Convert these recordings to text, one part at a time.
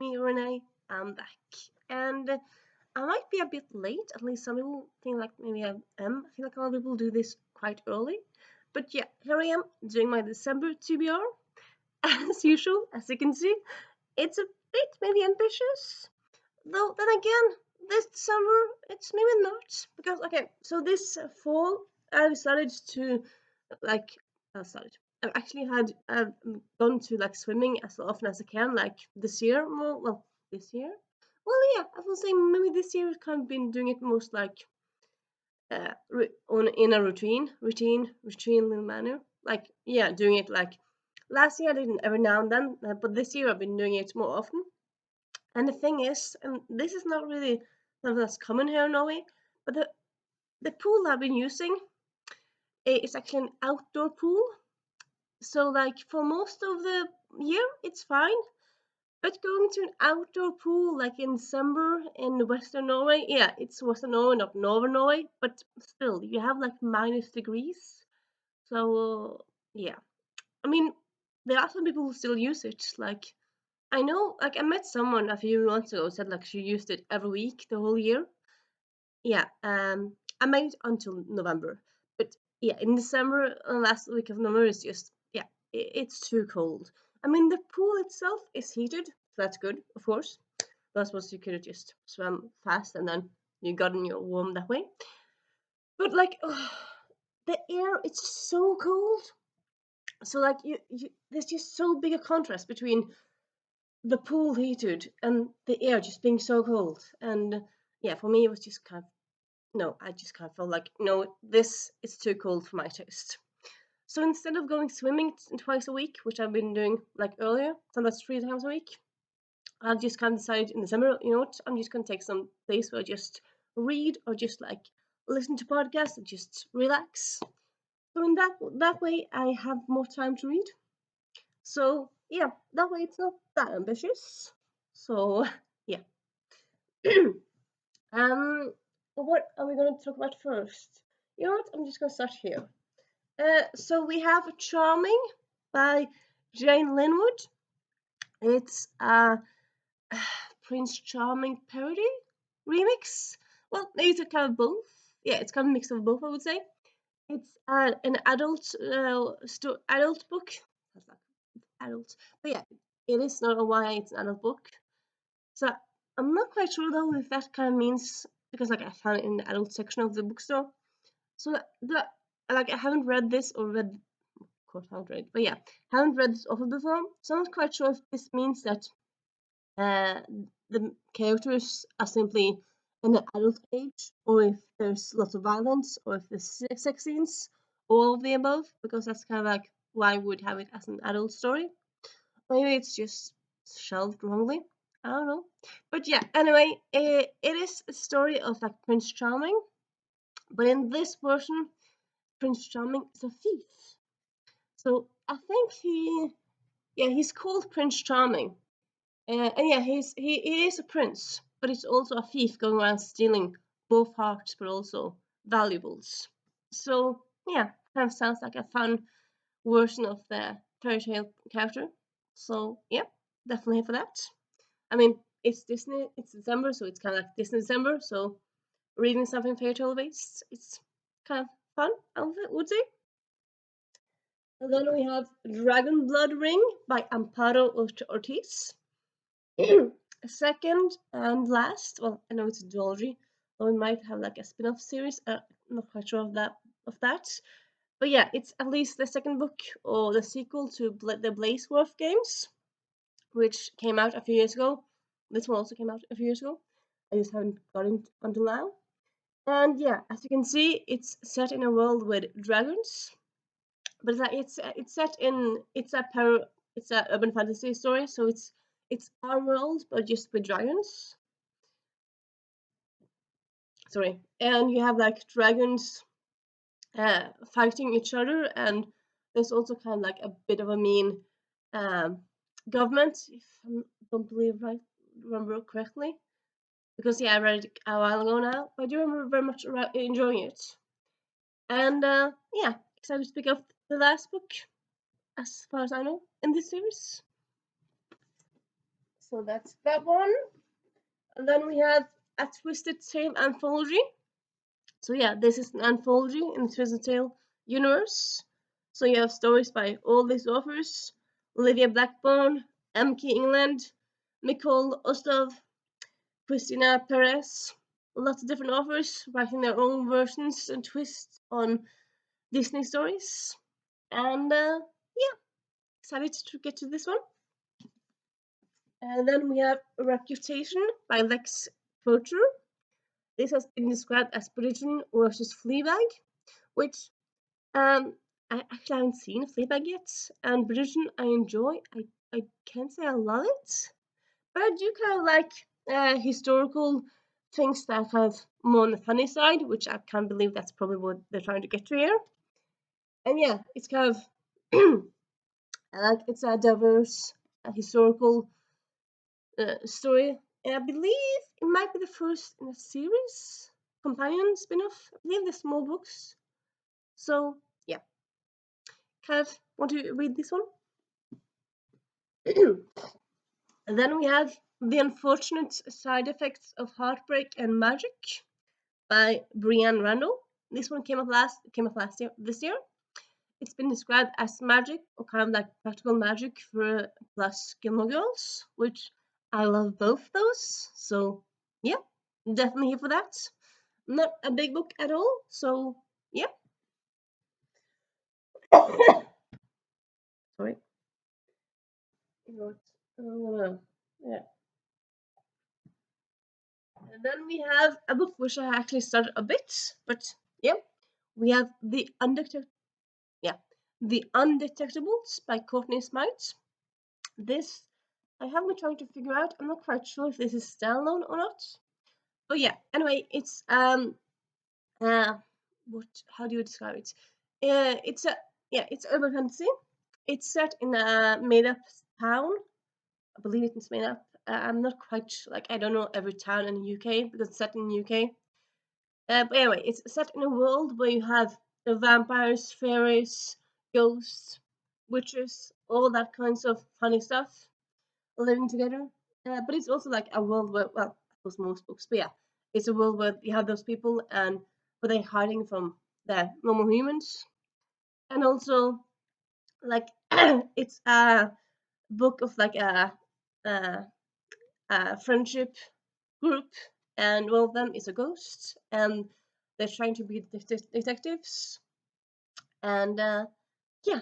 me, Renee. I'm back. And I might be a bit late, at least some people think like maybe I am. I feel like a lot of people do this quite early. But yeah, here I am doing my December TBR. As usual, as you can see, it's a bit maybe ambitious. Though then again, this summer it's maybe not. Because, okay, so this fall I decided to like started. I've gone to like swimming as often as I can, like this year more. Well, this year. Well, yeah, I will say maybe this year I've kind of been doing it most like on in a routine manner. Like yeah, doing it like last year I didn't every now and then, but this year I've been doing it more often. And the thing is, and this is not really something that's common here in Norway, but the pool I've been using is actually an outdoor pool. So like for most of the year, it's fine. But going to an outdoor pool like in December in Western Norway, yeah, it's Western Norway, not Northern Norway, but still, you have like minus degrees. So yeah, I mean, there are some people who still use it. Like I know, like I met someone a few months ago who said like she used it every week the whole year. Yeah, I made it until November, but yeah, in December, last week of November is just yeah, it's too cold. I mean, the pool itself is heated, so that's good, of course. That's what you could just swim fast and then you got in your warm that way. But like, the air, it's so cold. So like, there's just so big a contrast between the pool heated and the air just being so cold. And yeah, for me, it was just kind of no, I just kind of felt like, no, this is too cold for my taste. So instead of going swimming twice a week, which I've been doing like earlier, sometimes 3 times a week, I've just kind of decided in the summer, you know what, I'm just going to take some days where I just read or just like listen to podcasts and just relax. So in that way, I have more time to read. So yeah, that way it's not that ambitious. So yeah. um, what are we going to talk about first? You know what? I'm just going to start here. So we have Charming by Jane Linwood. It's a Prince Charming parody remix. Well, maybe it's a kind of both. Yeah, it's kind of a mix of both, I would say. It's an adult book. That's like adult, but yeah, it is not a YA. It's an adult book. So I'm not quite sure though if that kind of means because like I found it in the adult section of the bookstore. So the like I haven't read this or read course haven't read, but yeah, haven't read this offer before, so I'm not quite sure if this means that uh, the characters are simply in the adult age, or if there's lots of violence, or if there's sex scenes, all of the above, because that's kind of like why I would have it as an adult story. Maybe it's just shelved wrongly. I don't know. But yeah, anyway, it is a story of like Prince Charming, but in this version, Prince Charming is a thief. So I think he's called Prince Charming, and yeah, he is a prince, but he's also a thief going around stealing both hearts, but also valuables. So yeah, kind of sounds like a fun version of the fairy tale character. So yeah, definitely for that. I mean, it's Disney, it's December, so it's kind of like Disney December. So reading something fairy tale based, it's kind of fun, I would say. And then we have Dragon Blood Ring by Amparo Ortiz. Second and last, well, I know it's a duology, or we might have like a spin-off series. I'm not quite sure of that. But yeah, it's at least the second book or the sequel to the Blazeworth games, which came out a few years ago. This one also came out a few years ago. I just haven't gotten it until now. And yeah, as you can see, it's set in a world with dragons, but it's set in it's a urban fantasy story, so it's our world but just with dragons. Sorry, and you have like dragons fighting each other, and there's also kind of like a bit of a mean um, government, if I don't believe right remember correctly, because yeah, I read it a while ago now, but I do remember very much enjoying it. And yeah, excited to pick up the last book as far as I know in this series. So that's that one. And then we have a Twisted Tale anthology. So yeah, this is an anthology in the Twisted Tale universe. So you have stories by all these authors: Olivia Blackburn, M.K. England, Nicole Ostov, Christina Perez. Lots of different authors writing their own versions and twists on Disney stories. And yeah, excited to get to this one. And then we have Reputation by Lex Potter. This has been described as Bridgerton versus Fleabag, which I actually haven't seen Fleabag yet. And Bridgerton I enjoy. I can't say I love it, but I do kind of like historical things that have more on the funny side, which I can't believe that's probably what they're trying to get to here. And yeah, it's kind of I like it's a diverse historical story. And I believe it might be the first in a series, companion spin-off. I believe there's more books. So yeah, kind of want to read this one. And then we have The Unfortunate Side Effects of Heartbreak and Magic by Brianne Randall. This one came up last year. This year, it's been described as magic or kind of like practical magic for plus Gilmore Girls, which I love both those. So yeah, definitely here for that. Not a big book at all. So yeah. Sorry. Yeah. And then we have a book which I actually started a bit, but yeah, we have yeah, The Undetectables by Courtney Smythe. This I have been trying to figure out. I'm not quite sure if this is standalone or not. But yeah, anyway, it's what how do you describe it? It's a yeah, it's urban fantasy. It's set in a made up town. I believe it's made up. I'm not quite like I don't know every town in the UK because it's set in the UK. But anyway, it's set in a world where you have vampires, fairies, ghosts, witches, all that kinds of funny stuff living together. But it's also like a world where, well, I suppose most books, but yeah, it's a world where you have those people and where they're hiding from the normal humans. And also, like, it's a book of like a, a friendship group, and one of them is a ghost, and they're trying to be detectives. And yeah,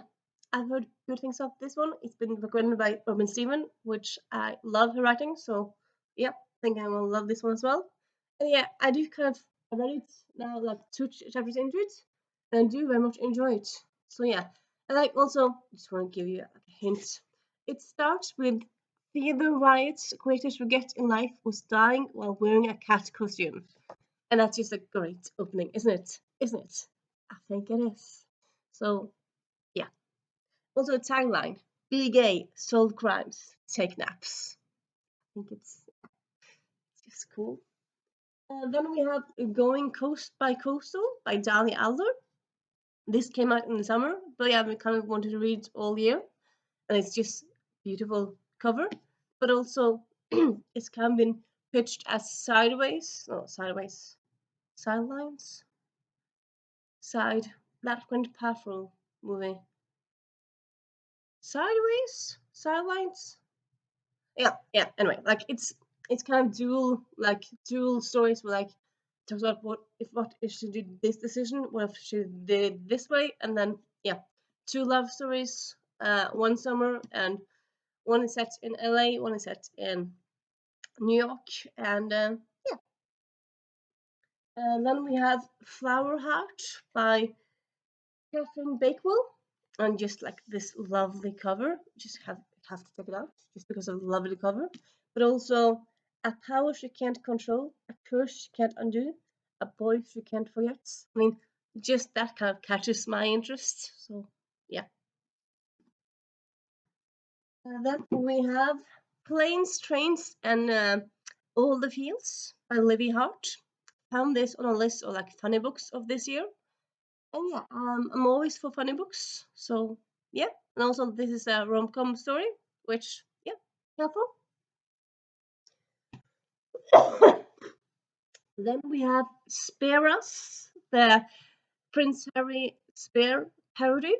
I've heard good things of this one. It's been written by Urban Steven, which I love her writing. So yeah, I think I will love this one as well. And yeah, I do kind of I read it now like two chapters into it, and I do very much enjoy it. So yeah, and like also just want to give you a hint. It starts with Theodore Wyatt's greatest regret in life was dying while wearing a cat costume. And that's just a great opening, isn't it? Isn't it? I think it is. So yeah. Also a tagline: "Be gay, solve crimes, take naps." I think it's just cool. Then we have "Going Coast by Coastal" by Dahlia Adler. This came out in the summer, but yeah, we kind of wanted to read it all year, and it's just beautiful cover. But also, it's kind of been pitched as sidelines, side that Gwyneth Paltrow movie, sidelines. Yeah. Anyway, like it's kind of dual stories where like talks about what if she did this decision, what if she did it this way, and then yeah, two love stories, one summer, and one is set in LA, one is set in New York, and yeah. And then we have Flower Heart by Catherine Bakewell, and just like this lovely cover, just have to check it out just because of the lovely cover. But also a power she can't control, a curse she can't undo, a boy she can't forget. I mean, just that kind of catches my interest. So yeah. Then we have Planes, Trains, and All the Fields by Livy Hart. Found this on a list of like funny books of this year. And yeah, I'm always for funny books. So yeah, and also this is a rom-com story, which yeah, helpful. Then we have Spare Us, the Prince Harry Spare parody.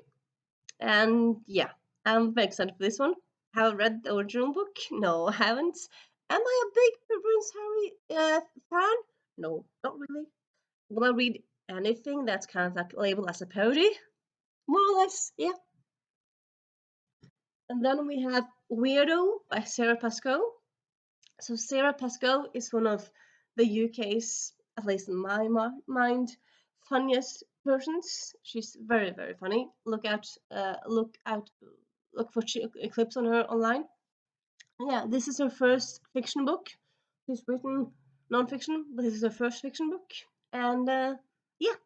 And yeah, I'm very excited for this one. Have I read the original book? No, I haven't. Am I a big Prince Harry fan? No, not really. Will I read anything that's kind of like labeled as a parody? More or less, yeah. And then we have Weirdo by Sarah Pascoe. So Sarah Pascoe is one of the UK's, at least in my mind, funniest persons. She's very, very funny. Look for clips on her online. Yeah, this is her first fiction book. She's written non-fiction, but this is her first fiction book, and yeah,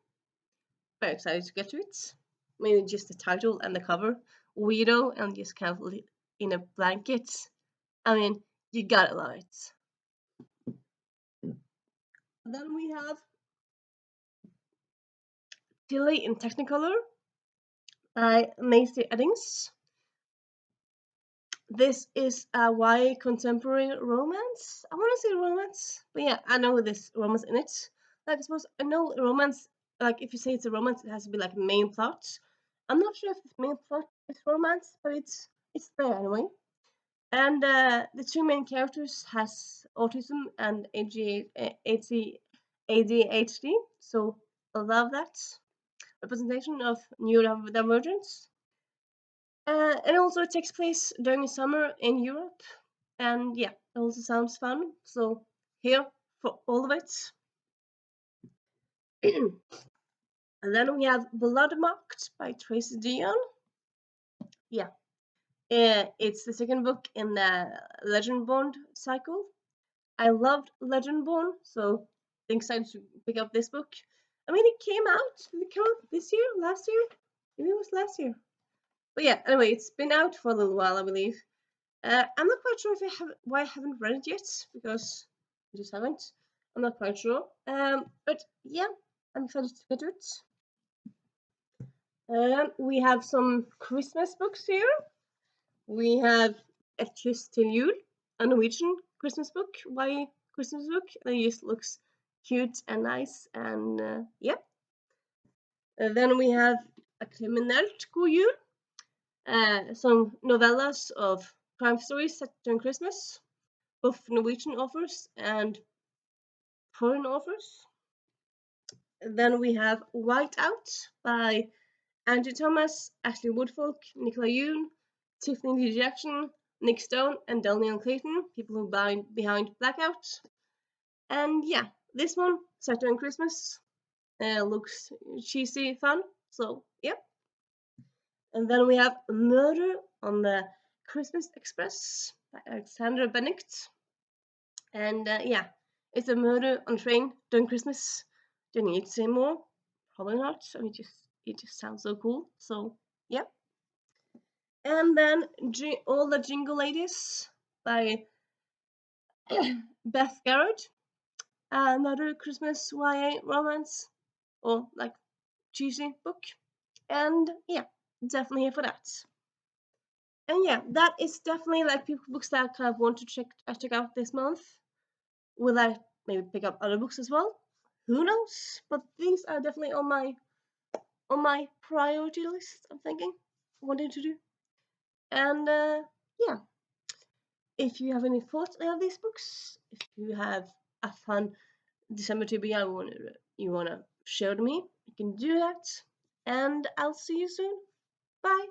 very excited to get to it. Mainly just the title and the cover, weirdo, and just kind of in a blanket. I mean, you gotta love it. Then we have Tilly in Technicolor by Maisie Eddings. This is a YA contemporary romance. I want to say romance, but yeah, I know there's romance in it. Like I suppose I know romance. Like if you say it's a romance, it has to be like main plot. I'm not sure if the main plot is romance, but it's there anyway. And the two main characters has autism and ADHD, so I love that representation of neurodivergence. And also it takes place during the summer in Europe. And yeah, it also sounds fun. So here for all of it. And then we have Bloodmarked by Tracy Dion. Yeah, it's the second book in the Legendborn cycle. I loved Legendborn, so I'm excited to pick up this book. I mean, it came out. Did it come out this year? Last year? Maybe it was last year. But yeah, anyway, it's been out for a little while, I believe. I'm not quite sure if why I haven't read it yet because I just haven't. I'm not quite sure. But yeah, I'm excited to get to it. We have some Christmas books here. We have Et kyss til jul, a Norwegian Christmas book. Why Christmas book? It just looks cute and nice, and yeah. Then we have A kriminelt god jul, some novellas of crime stories set during Christmas, both Norwegian authors and foreign authors. Then we have Whiteout by Angie Thomas, Ashley Woodfolk, Nicola Yoon, Tiffany D. Jackson, Nick Stone, and Daniel Clayton, people who behind Blackout. And yeah, this one set during Christmas looks cheesy fun. So yeah. And then we have Murder on the Christmas Express by Alexandra Benedict. And yeah, it's a murder on a train during Christmas. Do you need to say more? Probably not. I mean, it just sounds so cool. So yeah. And then All the Jingle Ladies by Beth Garrett. Another Christmas YA romance or like cheesy book. And yeah, definitely here for that. And yeah, that is definitely like books that I kind of want to check out this month. Will I maybe pick up other books as well? Who knows? But these are definitely on my priority list. I'm thinking, wanting to do. And yeah, if you have any thoughts on these books, if you have a fun December to be, you wanna share to me, you can do that. And I'll see you soon. Bye.